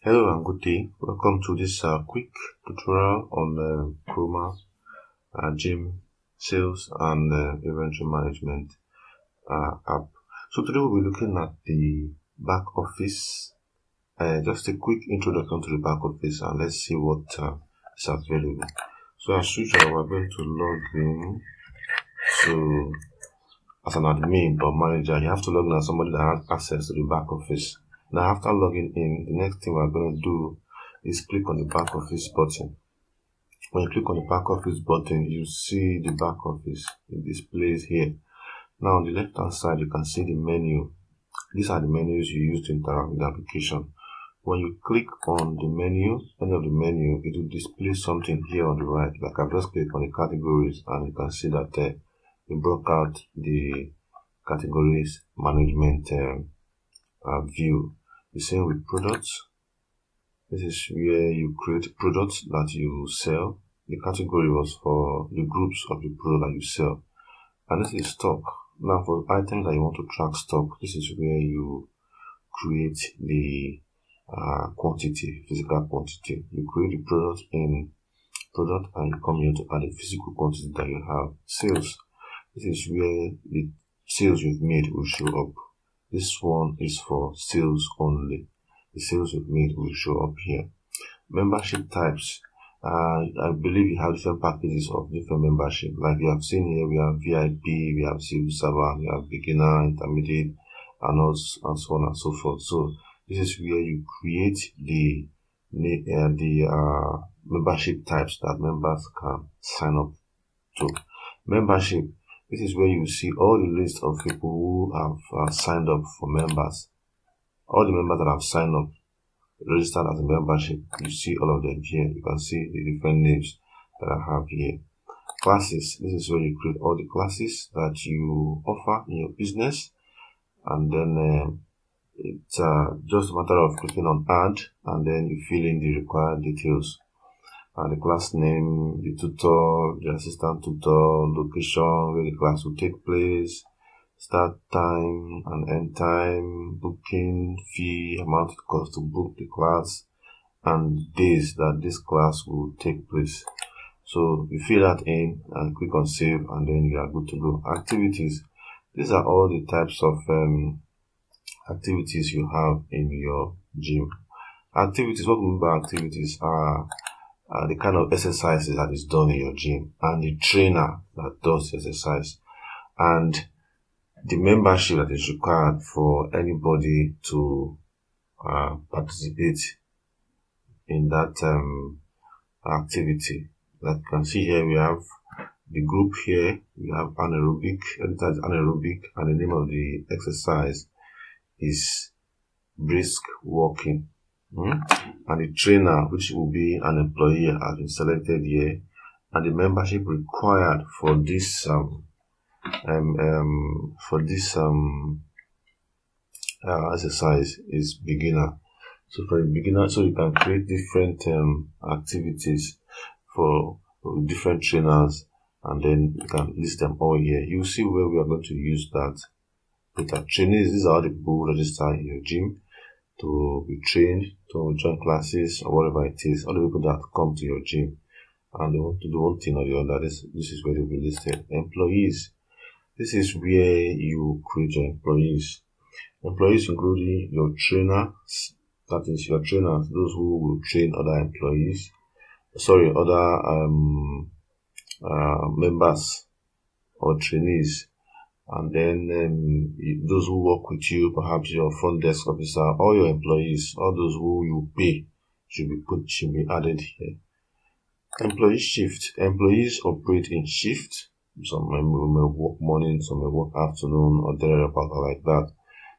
Hello and good day. Welcome to this quick tutorial on Kruoma, gym sales and inventory management app. So today we'll be looking at the back office. Just a quick introduction to the back office, and let's see what is available. So as usual, we're going to log in to as an admin or manager. You have to log in as somebody that has access to the back office. Now, after logging in, the next thing we're going to do is click on the back office button. When you click on the back office button, you see the back office. It displays here. Now, on the left hand side, you can see the menu. These are the menus you use to interact with the application. When you click on the menu, any of the menu, it will display something here on the right. Like I've just clicked on the categories, and you can see that it broke out the categories management view. The same with products. This is where you create products that you sell. The category was for the groups of the product that you sell. And this is stock. Now for items that you want to track stock, this is where you create the quantity, physical quantity. You create the product in product and you come here to add the physical quantity that you have. Sales. This is where the sales you've made will show up. This one is for sales only. The sales you've made will show up here. Membership types. I believe you have different packages of different membership. Like you have seen here, we have VIP, we have civil servant, we have beginner, intermediate, and so on and so forth. So this is where you create the membership types that members can sign up to. Membership. This is where you see all the list of people who have signed up for members. All the members that have signed up, registered as a membership, you see all of them here. You can see the different names that I have here. Classes. This is where you create all the classes that you offer in your business. And then it's just a matter of clicking on add, and then you fill in the required details. The class name, the tutor, the assistant tutor, location where the class will take place, start time and end time, booking fee, amount it costs to book the class, and days that this class will take place. So you fill that in and click on save, and then you are good to go. Activities. These are all the types of activities you have in your gym. Activities, what we mean by activities are the kind of exercises that is done in your gym, and the trainer that does the exercise, and the membership that is required for anybody to participate in that activity. Like you can see here, we have the group here, we have anaerobic, and the name of the exercise is brisk walking. And the trainer, which will be an employee, has been selected here, and the membership required for this exercise is beginner. So for a beginner, so you can create different activities for different trainers, and then you can list them all here. You see where we are going to use that. With our trainees, these are the people who register in your gym to be trained, to join classes or whatever it is. All the people that come to your gym and they want to do one thing or the other, this is where they'll be listed. Employees. This is where you create your employees. Employees including your trainers, that is your trainers, those who will train other employees, other members or trainees. And then those who work with you, perhaps your front desk officer, all your employees, all those who you pay should be added here. Employee shift. Employees operate in shift. Some may work morning, some may work afternoon, or thereabout like that.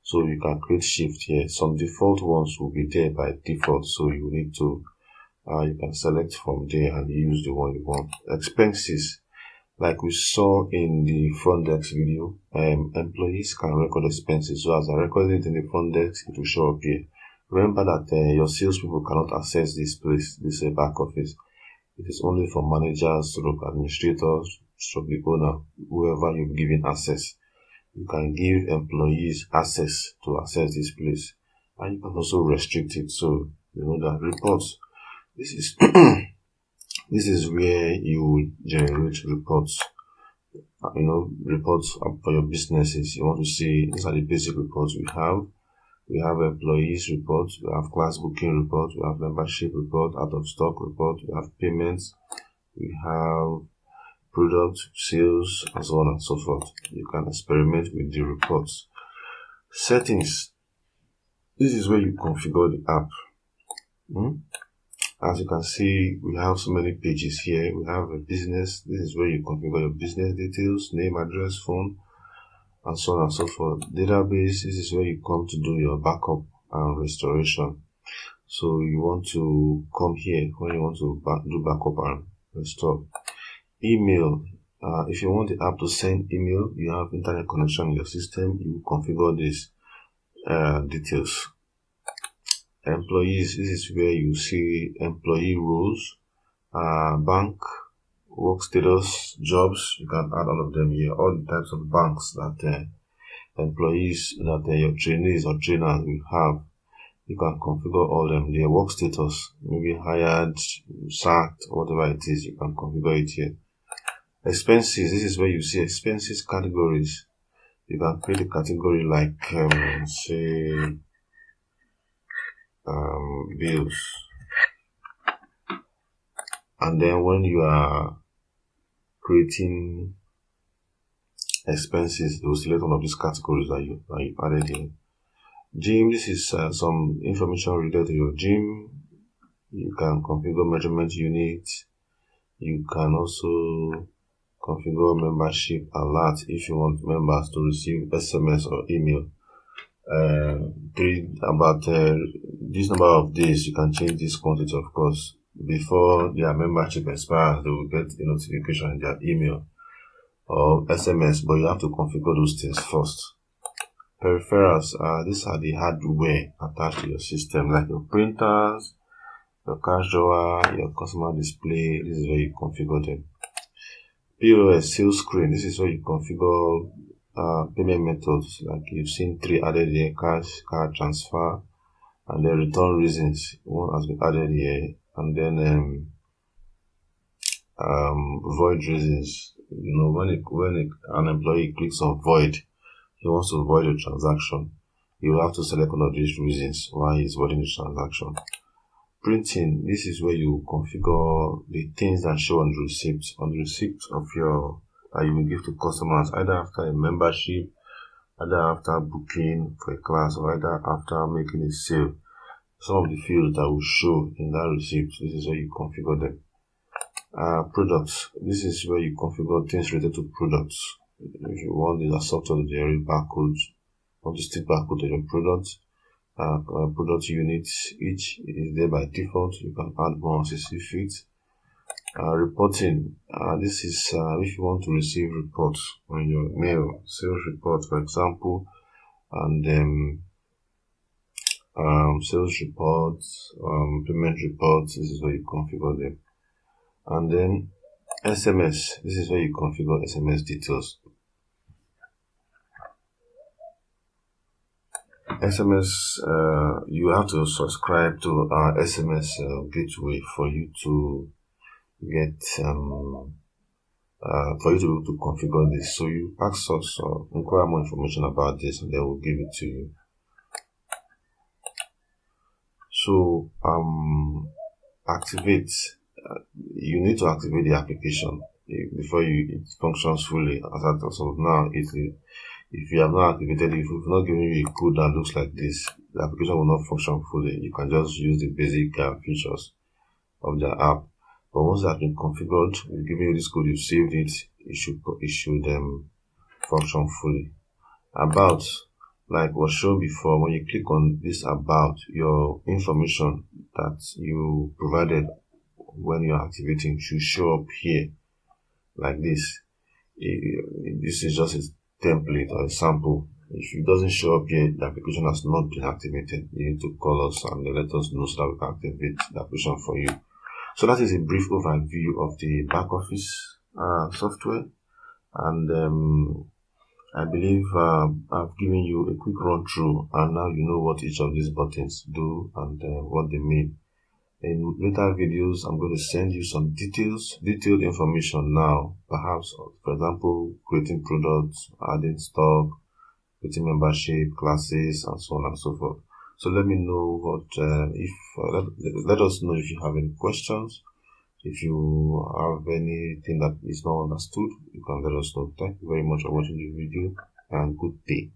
So you can create shift here. Some default ones will be there by default, so you need to you can select from there and use the one you want. Expenses. Like we saw in the front desk video, employees can record expenses. So as I record it in the front desk, it will show up here. Remember that your salespeople cannot access this place, this back office. It is only for managers, administrators, the owner, whoever you've given access. You can give employees access to access this place, and you can also restrict it. So You know that reports. This is this is where you generate reports. Reports for your businesses. You want to see, these are the basic reports we have. We have employees reports, we have class booking reports, we have membership report, out of stock report, we have payments, we have product sales, and so on and so forth. You can experiment with the reports. Settings. This is where you configure the app. As you can see, we have so many pages here. We have a business. This is where you configure your business details, name, address, phone, and so on and so forth. Database. This is where you come to do your backup and restoration. So you want to come here when you want to do backup and restore. Email. If you want the app to send email, you have internet connection in your system, you configure these details. Employees. This is where you see employee roles, bank, work status, jobs. You can add all of them here. All the types of banks that employees, that your trainees or trainers will have. You can configure all them. Their work status, maybe hired, sacked, whatever it is, you can configure it here. Expenses. This is where you see expenses categories. You can create a category like say bills, and then when you are creating expenses, you will select one of these categories that you added here. Gym. This is some information related to your gym. You can configure measurement units. You can also configure membership alert if you want members to receive SMS or email. About this number of days, you can change this quantity, of course. Before their membership expires, they will get a notification in their email or SMS, but you have to configure those things first. Peripherals. These are the hardware attached to your system, like your printers, your cash drawer, your customer display. This is where you configure them. POS, sales screen. This is where you configure payment methods, like you've seen 3 added here: cash, card transfer, and then return reasons. One has been added here, and then void reasons. When an employee clicks on void, he wants to void a transaction, you will have to select one of these reasons why he's voiding the transaction. Printing. This is where you configure the things that show on the receipt of your that you will give to customers, either after a membership, either after booking for a class, or either after making a sale. Some of the fields that will show in that receipt. This is where you configure them. Products. This is where you configure things related to products. If you want the software to generate barcodes, want to stick barcode to your products. Product units, each is there by default. You can add more as you see fit. Reporting. This is if you want to receive reports on your mail, sales report, for example, and sales reports, payment reports. This is where you configure them. And then SMS. This is where you configure SMS details. SMS, you have to subscribe to our SMS gateway for you to get for you to be able to configure this. So you ask us or inquire more information about this, and they will give it to you. So activate. You need to activate the application before it functions fully. As of now, if you have not activated it, if we've not given you a code that looks like this, the application will not function fully. You can just use the basic features of the app. But once that's been configured, we've given you this code, you've saved it, it should function fully. About, like was shown before, when you click on this about, your information that you provided when you're activating should show up here like this. This is just a template or a sample. If it doesn't show up here, the application has not been activated. You need to call us and let us know so that we can activate the application for you. So that is a brief overview of the Backoffice software, and I believe I've given you a quick run through, and now you know what each of these buttons do and what they mean. In later videos, I'm going to send you some detailed information now, perhaps, for example, creating products, adding stock, creating membership, classes, and so on and so forth. So let me know let us know if you have any questions. If you have anything that is not understood, you can let us know. Thank you very much for watching this video, and good day.